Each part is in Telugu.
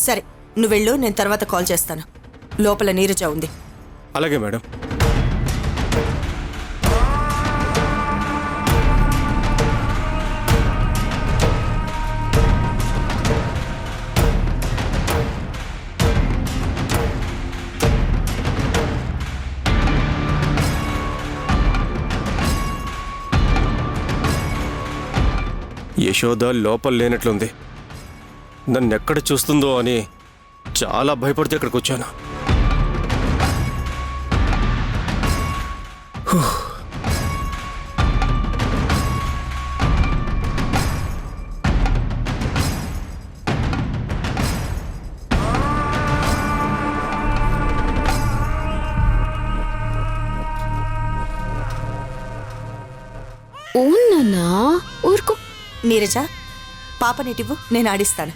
సరే నువ్వు వెళ్ళు, నేను తర్వాత కాల్ చేస్తాను. లోపల నీరజ ఉంది. అలాగే మేడం. యశోద లోపల లేనట్లుంది. నన్నెక్కడ చూస్తుందో అని చాలా భయపడితే ఇక్కడికి వచ్చాను. ఊన్నా ఊరుకో. నీరజ, పాపనిటివ్వు, నేను ఆడిస్తాను.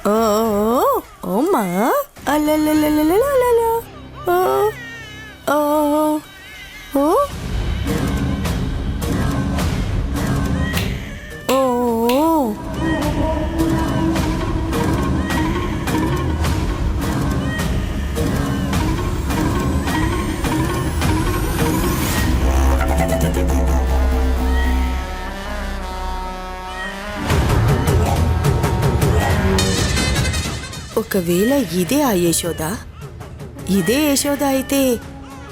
ఓ ఓమ్మా అల్లల్లల్లల్లల్లల్ల ఓ ఓ ఓ ఓ ఒకవేళ ఇదే ఆ యశోద, ఇదే యశోద అయితే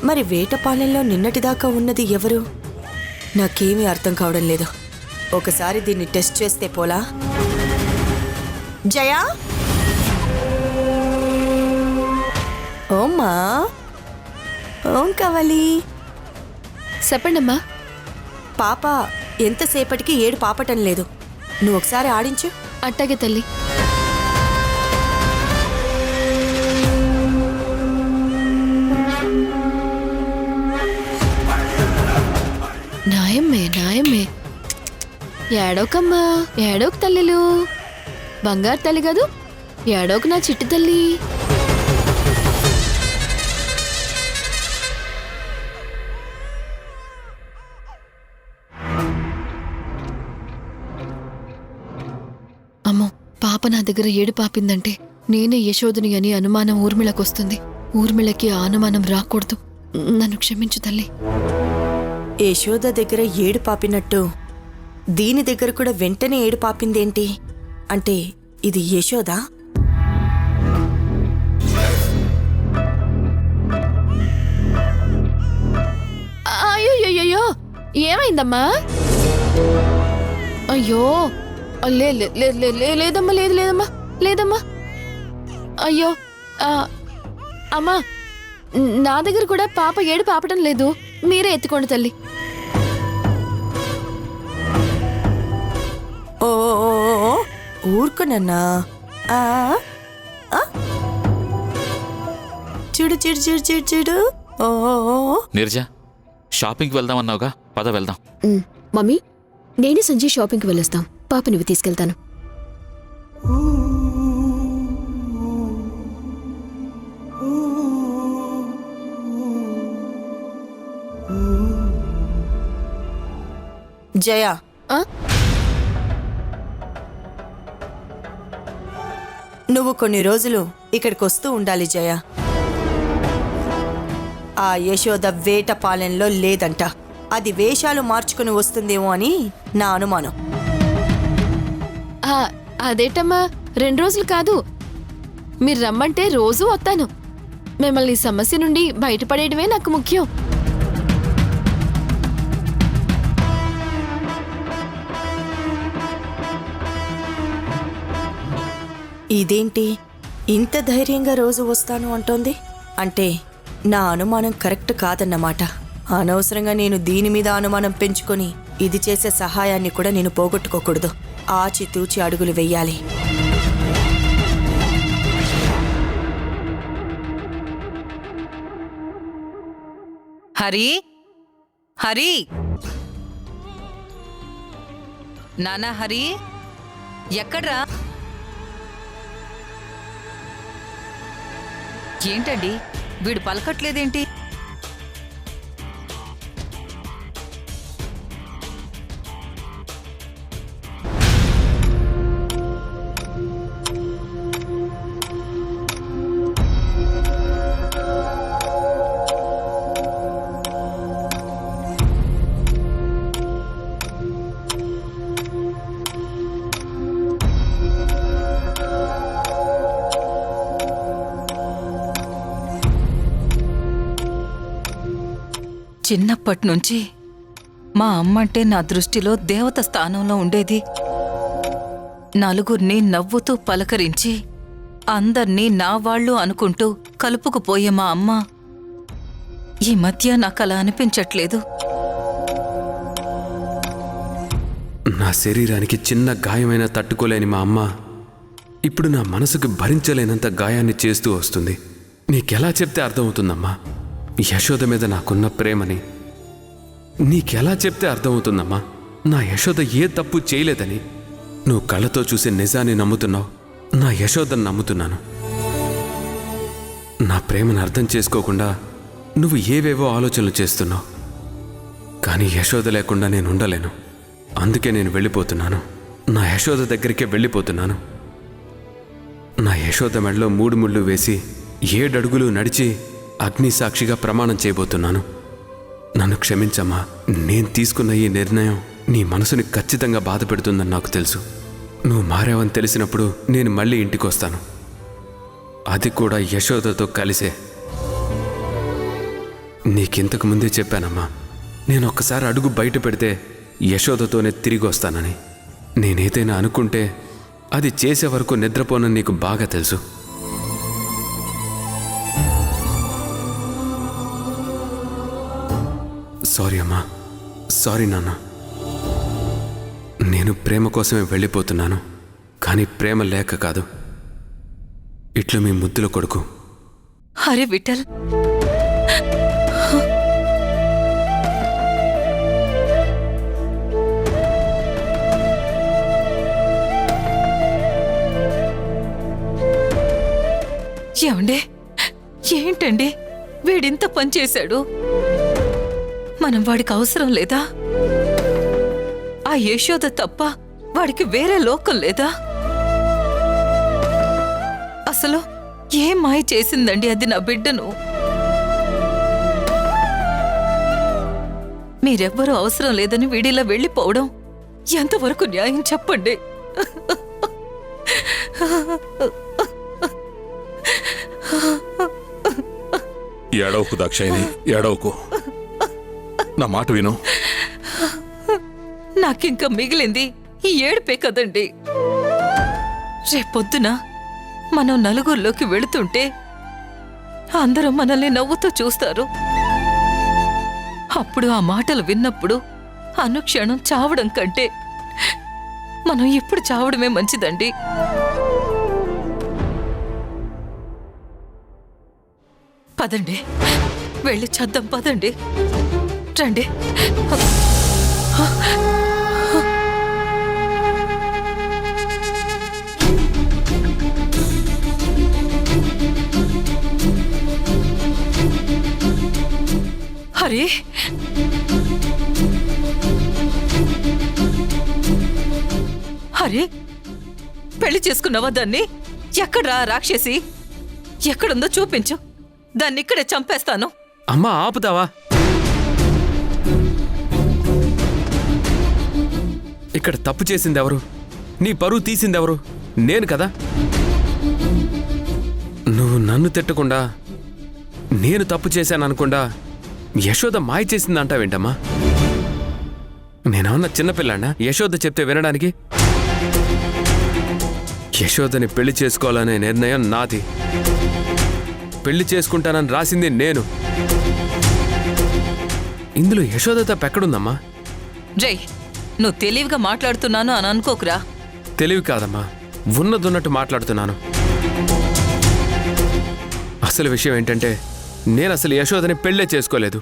మరి వేటపాలెంలో నిన్నటిదాకా ఉన్నది ఎవరు? నాకేమీ అర్థం కావడం లేదు. ఒకసారి దీన్ని టెస్ట్ చేస్తే పోలా? జయా, ఓమ్మా, ఓం కావాలి. చెప్పండమ్మా. పాప ఎంతసేపటికి ఏడు పాపటం లేదు. నువ్వు ఒకసారి ఆడించు. అట్టాగే తల్లి. నాయమ్మే నాయమ్మే, ఏడోకమ్మా, ఏడోక తల్లిలు, బంగారు తల్లి కాదు, ఏడోక నా చిట్టి తల్లి. అమ్మో, పాప నా దగ్గర ఏడు పాపిందంటే నేనే యశోదని అని అనుమానం ఊర్మిళకొస్తుంది. ఊర్మిళకి ఆ అనుమానం రాకూడదు. నన్ను క్షమించు తల్లి. యశోద దగ్గర ఏడు పాపినట్టు దీని దగ్గర కూడా వెంటనే ఏడు పాపిందేంటి? అంటే ఇది యశోదా? అయ్యో, ఏమైందమ్మా? అయ్యో, లేదమ్మా, లేదమ్మా, లేదమ్మా. అయ్యో, అమ్మా, నా దగ్గర కూడా పాప ఏడు పాపటం లేదు. మీరే ఎత్తుకోండి తల్లి. ఓ ఊరుకునన్నా. చూడు చూడు చూడు చూడు చూడు. ఓ నీరజ, షాపింగ్కి వెళ్దామన్నావుగా, పద వెళ్దాం. మమ్మీ, నేనే సంజయ్ షాపింగ్కి వెళ్ళొస్తాం. పాప నువ్వు తీసుకెళ్తాను. జయా, నువ్వు కొన్ని రోజులు ఇక్కడికి వస్తూ ఉండాలి జయా. ఆ యశోద వేటపాలెంలో లేదంట. అది వేషాలు మార్చుకుని వస్తుందేమో అని నా అనుమానం. అదేటమ్మా 2 రోజులు కాదు, మీరు రమ్మంటే రోజూ వస్తాను. మిమ్మల్ని ఈ సమస్య నుండి బయటపడేయడమే నాకు ముఖ్యం. ఇదేంటి ఇంత ధైర్యంగా రోజు వస్తాను అంటోంది? అంటే నా అనుమానం కరెక్ట్ కాదన్నమాట. అనవసరంగా నేను దీని మీద అనుమానం పెంచుకొని ఇది చేసే సహాయాన్ని కూడా నేను పోగొట్టుకోకూడదు. ఆచితూచి అడుగులు వెయ్యాలి. హరి, హరి, నానా హరి, ఎక్కడ్రా? ఏంటండి వీడు పలకట్లేదేంటి? చిన్నప్పటినుంచి మా అమ్మంటే నా దృష్టిలో దేవత స్థానంలో ఉండేది. నలుగురిని నవ్వుతూ పలకరించి అందర్నీ నా వాళ్ళు అనుకుంటూ కలుపుకుపోయే మా అమ్మ ఈ మధ్య నాకలా అనిపించట్లేదు. నా శరీరానికి చిన్న గాయమైనా తట్టుకోలేని మా అమ్మ ఇప్పుడు నా మనసుకు భరించలేనంత గాయాన్ని చేస్తూ వస్తుంది. నీకెలా చెప్తే అర్థమవుతుందమ్మా యశోద మీద నాకున్న ప్రేమని? నీకెలా చెప్తే అర్థమవుతుందమ్మా నా యశోద ఏ తప్పు చేయలేదని? నువ్వు కళ్ళతో చూసే నిజాన్ని నమ్ముతున్నావు, నా యశోదను నమ్ముతున్నాను. నా ప్రేమను అర్థం చేసుకోకుండా నువ్వు ఏవేవో ఆలోచనలు చేస్తున్నావు. కానీ యశోద లేకుండా నేను ఉండలేను. అందుకే నేను వెళ్ళిపోతున్నాను. నా యశోద దగ్గరికే వెళ్ళిపోతున్నాను. నా యశోద మెడలో 3 ముళ్ళు వేసి 7 అడుగులు నడిచి అగ్ని సాక్షిగా ప్రమాణం చేయబోతున్నాను. నన్ను క్షమించమ్మా. నేను తీసుకున్న ఈ నిర్ణయం నీ మనసుని ఖచ్చితంగా బాధ పెడుతుందని నాకు తెలుసు. నువ్వు మారావని తెలిసినప్పుడు నేను మళ్ళీ ఇంటికి వస్తాను, అది కూడా యశోదతో కలిసే. నీకింతకు ముందే చెప్పానమ్మా, నేను ఒక్కసారి అడుగు బయట పెడితే యశోదతోనే తిరిగి వస్తానని. నేనేదైనా అనుకుంటే అది చేసే వరకు నిద్రపోనని నీకు బాగా తెలుసు. సారీ అమ్మా, సారీ నాన్న. నేను ప్రేమ కోసమే వెళ్ళిపోతున్నాను, కానీ ప్రేమ లేక కాదు. ఇట్లు మీ ముద్దుల కొడుకు. హరి విఠల్, ఏమండే, ఏంటండి వీడింత పనిచేశాడు? మనం వాడికి అవసరం లేదా? ఆ యశోద తప్ప వాడికి వేరే లోకం లేదా? అసలు ఏం మాయ చేసిందండి అది నా బిడ్డను? మీరెవ్వరూ అవసరం లేదని వీడిలా వెళ్ళిపోవడం ఎంతవరకు న్యాయం చెప్పండి? ఏడవకు దాక్షాయిని, ఏడవకు. నా మాట విను. నాకింక మిగిలింది ఈ ఏడుపే కదండి. రేపొద్దున మనం నలుగురిలోకి వెళుతుంటే అందరూ మనల్ని నవ్వుతూ చూస్తారు. అప్పుడు ఆ మాటలు విన్నప్పుడు అనుక్షణం చావడం కంటే మనం ఇప్పుడు చావడమే మంచిదండి. పదండి, వెళ్ళి చద్దాం. పదండి, రండి. హరి, హరి, పెళ్లి చేసుకున్నావా దాన్ని? ఎక్కడ్రా రాక్షసి? ఎక్కడుందో చూపించు, దాన్ని ఇక్కడే చంపేస్తాను. అమ్మా ఆపుతావా? ఇక్కడ తప్పు చేసిందెవరు? నీ పరువు తీసిందెవరు? నేను కదా. నువ్వు నన్ను తిట్టకుండా నేను తప్పు చేశాననుకుండా యశోద మాయ చేసిందంటావేంటమ్మా? నేనేమన్నా చిన్నపిల్లాడినా యశోద చెప్తే వినడానికి? యశోదని పెళ్లి చేసుకోవాలనే నిర్ణయం నాది. పెళ్లి చేసుకుంటానని రాసింది నేను. ఇందులో యశోద తప్పెక్కడుందమ్మా? జై, నువ్వు తెలివిగా మాట్లాడుతున్నాను అని అనుకోకురా. తెలివి కాదమ్మా, ఉన్నదున్నట్టు మాట్లాడుతున్నాను. అసలు విషయం ఏంటంటే నేను అసలు యశోదని పెళ్ళే చేసుకోలేదు.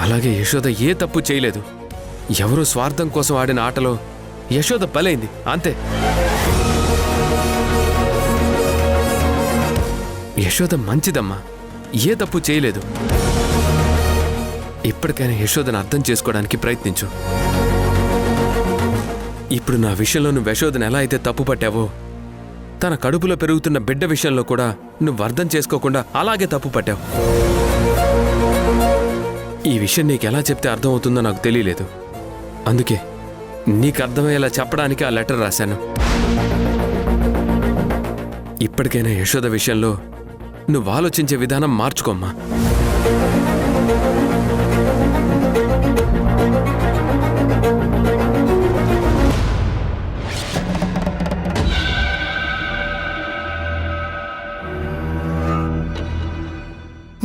అలాగే యశోద ఏ తప్పు చేయలేదు. ఎవరో స్వార్థం కోసం ఆడిన ఆటలో యశోద బలైంది, అంతే. యశోద మంచిదమ్మా, ఏ తప్పు చేయలేదు. ఇప్పటికైనా యశోదను అర్థం చేసుకోవడానికి ప్రయత్నించు. ఇప్పుడు నా విషయంలో నువ్వు యశోదను ఎలా అయితే తప్పు పట్టావో, తన కడుపులో పెరుగుతున్న బిడ్డ విషయంలో కూడా నువ్వు అర్థం చేసుకోకుండా అలాగే తప్పు పట్టావు. ఈ విషయం నీకు ఎలా చెప్తే అర్థం అవుతుందో నాకు తెలియలేదు. అందుకే నీకు అర్థమయ్యేలా చెప్పడానికి ఆ లెటర్ రాశాను. ఇప్పటికైనా యశోద విషయంలో నువ్వు ఆలోచించే విధానం మార్చుకోమ్మా.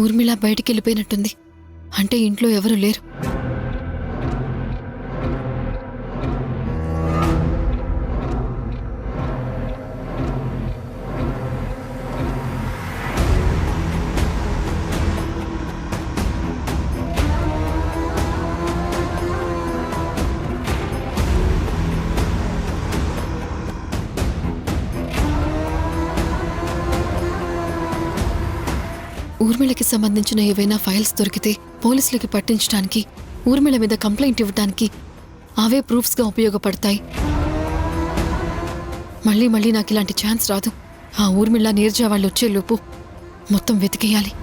ఊర్మిళ బయటికి వెళ్ళిపోయినట్టుంది. అంటే ఇంట్లో ఎవరు లేరు. ఊర్మిళకి సంబంధించిన ఏవైనా ఫైల్స్ దొరికితే పోలీసులకి పట్టించడానికి, ఊర్మిళ మీద కంప్లైంట్ ఇవ్వడానికి అవే ప్రూఫ్స్గా ఉపయోగపడతాయి. మళ్ళీ మళ్ళీ నాకు ఇలాంటి ఛాన్స్ రాదు. ఆ ఊర్మిళ నీర్జా వాళ్ళు వచ్చేలోపు మొత్తం వెతికేయాలి.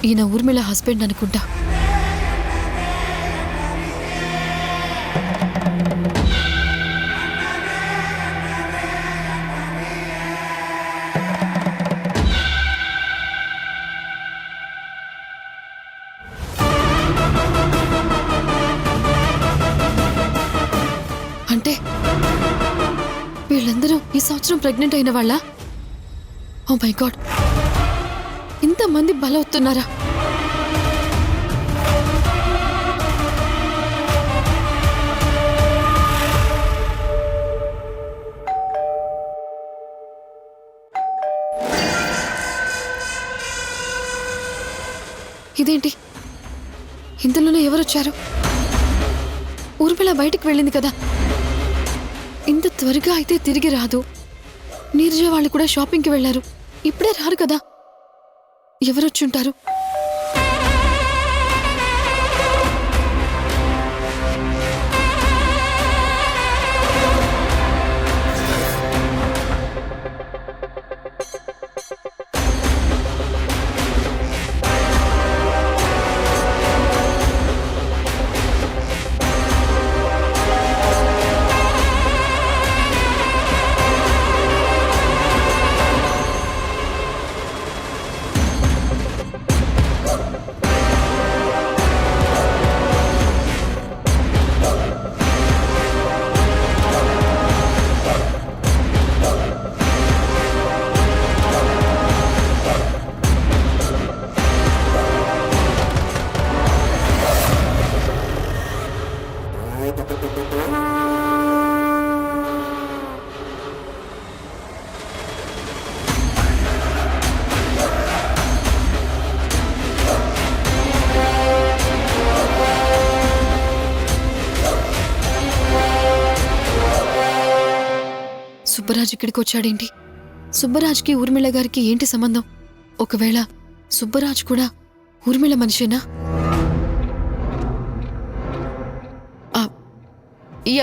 ఈయన ఊర్మిళ హస్బెండ్ అనుకుంటా. అంటే వీళ్ళందరూ ఈ సంవత్సరం ప్రెగ్నెంట్ అయిన వాళ్ళ? ఓ మై గాడ్, ఇంతమంది బలవుతున్నారా? ఇదేంటి, ఇంతలోనే ఎవరొచ్చారు? ఊర్మిళ బయటికి వెళ్ళింది కదా, ఇంత త్వరగా అయితే తిరిగి రాదు. నీరజ వాళ్ళు కూడా షాపింగ్కి వెళ్ళారు, ఇప్పుడే రారు కదా. ఎవరొచ్చుంటారు? సుబ్బరాజు ఇక్కడికి వచ్చాడేంటి? సుబ్బరాజుకి ఊర్మిళ గారికి ఏంటి సంబంధం? ఒకవేళ సుబ్బరాజు కూడా ఊర్మిళ మనిషేనా?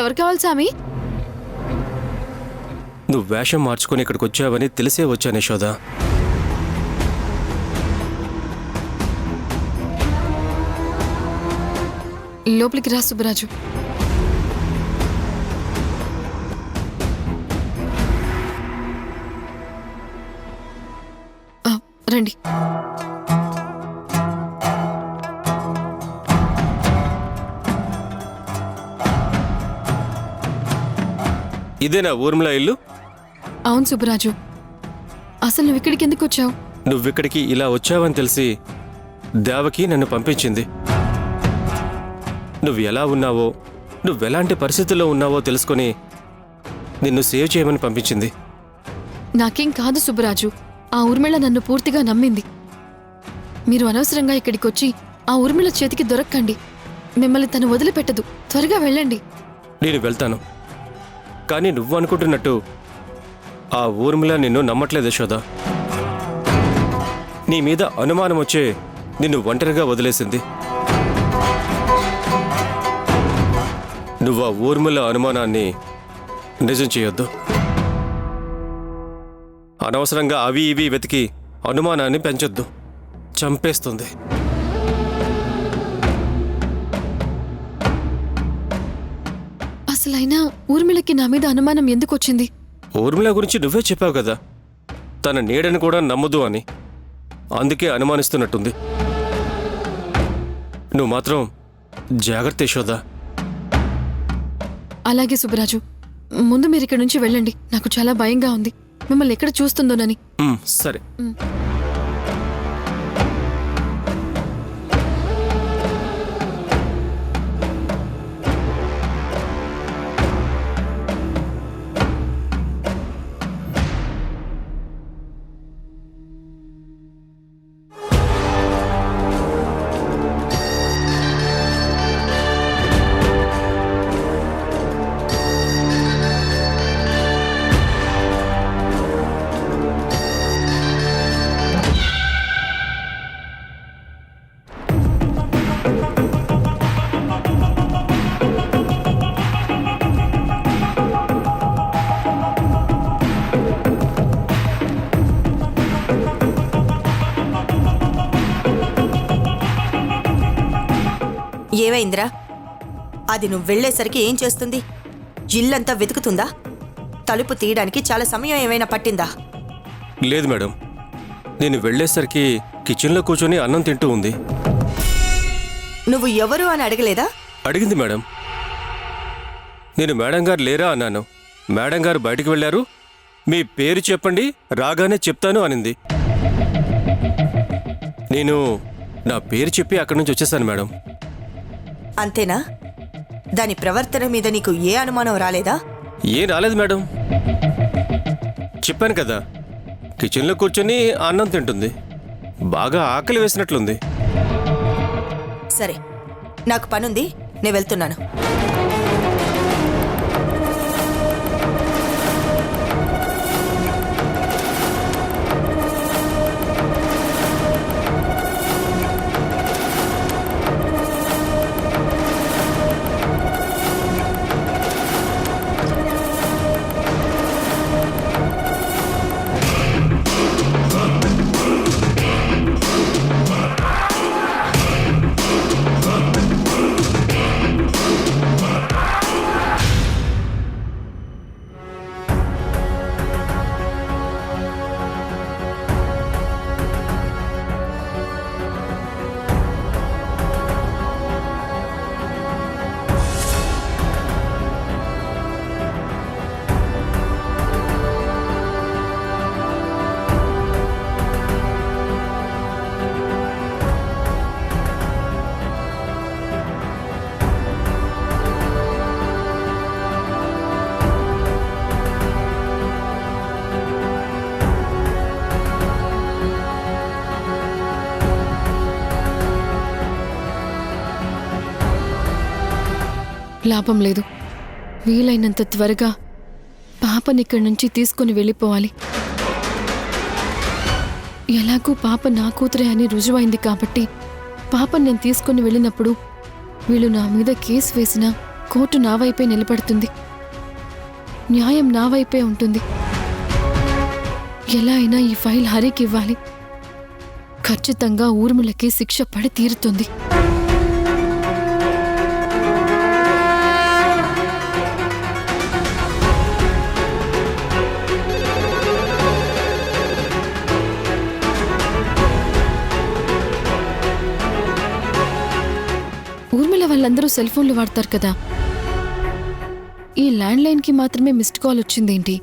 ఎవరు కావాలి సామి? నువ్వు వేషం మార్చుకొని ఇక్కడికి వచ్చావని తెలిసే వచ్చాను యశోద. లోపలికి రా సుబ్బరాజు. రండి. ఇదేనా ఊర్మిళ ఇల్లు? అవును సుబ్బరాజు, అసలు నువ్వు ఇక్కడికి ఎందుకు వచ్చావు? నువ్విక్కడికి ఇలా వచ్చావని తెలిసి దేవకి నన్ను పంపించింది. నువ్వు ఎలా ఉన్నావో, నువ్వెలాంటి పరిస్థితుల్లో ఉన్నావో తెలుసుకొని నిన్ను సేవ్ చేయమని పంపించింది. నాకేం కాదు సుబ్బరాజు, ఆ ఊర్మిళ నన్ను పూర్తిగా నమ్మింది. మీరు అనవసరంగా ఇక్కడికి వచ్చి ఆ ఊర్మిళ చేతికి దొరక్కండి. మిమ్మల్ని తను వదిలిపెట్టదు. త్వరగా వెళ్ళండి. నేను వెళ్తాను, కానీ నువ్వు అనుకుంటున్నట్టు ఆ ఊర్మిళ నిన్ను నమ్మట్లేదు యశోద. నీ మీద అనుమానం వచ్చే నిన్ను ఒంటరిగా వదిలేసింది. నువ్వు ఆ ఊర్మిళ అనుమానాన్ని నిజం చేయొద్దు. అనవసరంగా అవి ఇవి వెతికి అనుమానాన్ని పెంచొద్దు, చంపేస్తుంది. అసలైనా ఊర్మిళకి నా మీద అనుమానం ఎందుకు వచ్చింది? ఊర్మిళ గురించి నువ్వే చెప్పావు కదా, తన నీడని కూడా నమ్మదు అని. అందుకే అనుమానిస్తున్నట్టుంది. నువ్వు మాత్రం జాగ్రత్త యశోద. అలాగే సుబ్బరాజు, ముందు మీరు ఇక్కడి నుంచి వెళ్ళండి. నాకు చాలా భయంగా ఉంది, మిమ్మల్ని ఎక్కడ చూస్తుందోనని. సరే. ఏమైందిరా? అది నువ్వు వెళ్ళేసరికి ఏం చేస్తుంది? ఇల్లంతా వెతుకుతుందా? తలుపు తీయడానికి చాలా సమయం ఏమైనా పట్టిందా? లేదు మేడం, నేను వెళ్ళేసరికి కిచెన్లో కూర్చొని అన్నం తింటూ ఉంది. నువ్వు ఎవరు అని అడగలేదా? అడిగింది మేడం. నేను మేడం గారు లేరా అన్నాను. మేడం గారు బయటికి వెళ్ళారు, మీ పేరు చెప్పండి రాగానే చెప్తాను అనింది. నేను నా పేరు చెప్పి అక్కడి నుంచి వచ్చేసాను మేడం. అంతేనా? దాని ప్రవర్తన మీద నీకు ఏ అనుమానం రాలేదా? ఏం రాలేదు మేడం. చెప్పాను కదా, కిచెన్లో కూర్చొని అన్నం తింటుంది. బాగా ఆకలి వేసినట్లుంది. సరే, నాకు పనుంది, నేను వెళ్తున్నాను. లాభం లేదు. వీలైనంత త్వరగా పాపని ఇక్కడి నుంచి తీసుకొని వెళ్ళిపోవాలి. ఎలాగూ పాప నా కూతురే అని రుజువైంది కాబట్టి పాపని నేను తీసుకొని వెళ్ళినప్పుడు వీళ్ళు నా మీద కేసు వేసినా కోర్టు నా వైపే నిలబడుతుంది. న్యాయం నా వైపే ఉంటుంది. ఎలా అయినా ఈ ఫైల్ హరికి ఇవ్వాలి. ఖచ్చితంగా ఊర్మిళకి శిక్ష పడి తీరుతుంది. ఊర్మిళ వాళ్ళందరూ సెల్ ఫోన్లు వాడతారు కదా, ఈ ల్యాండ్ లైన్కి మాత్రమే మిస్డ్ కాల్ వచ్చిందేంటి?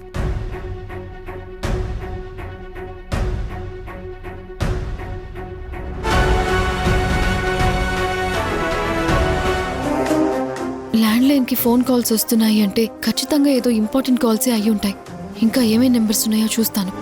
ల్యాండ్ లైన్కి ఫోన్ కాల్స్ వస్తున్నాయి అంటే ఖచ్చితంగా ఏదో ఇంపార్టెంట్ కాల్సే అయి ఉంటాయి. ఇంకా ఏమేం నెంబర్స్ ఉన్నాయో చూస్తాను.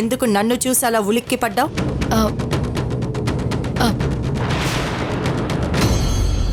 ఎందుకు నన్ను చూసి అలా ఉలిక్కి పడ్డావు? ఆ,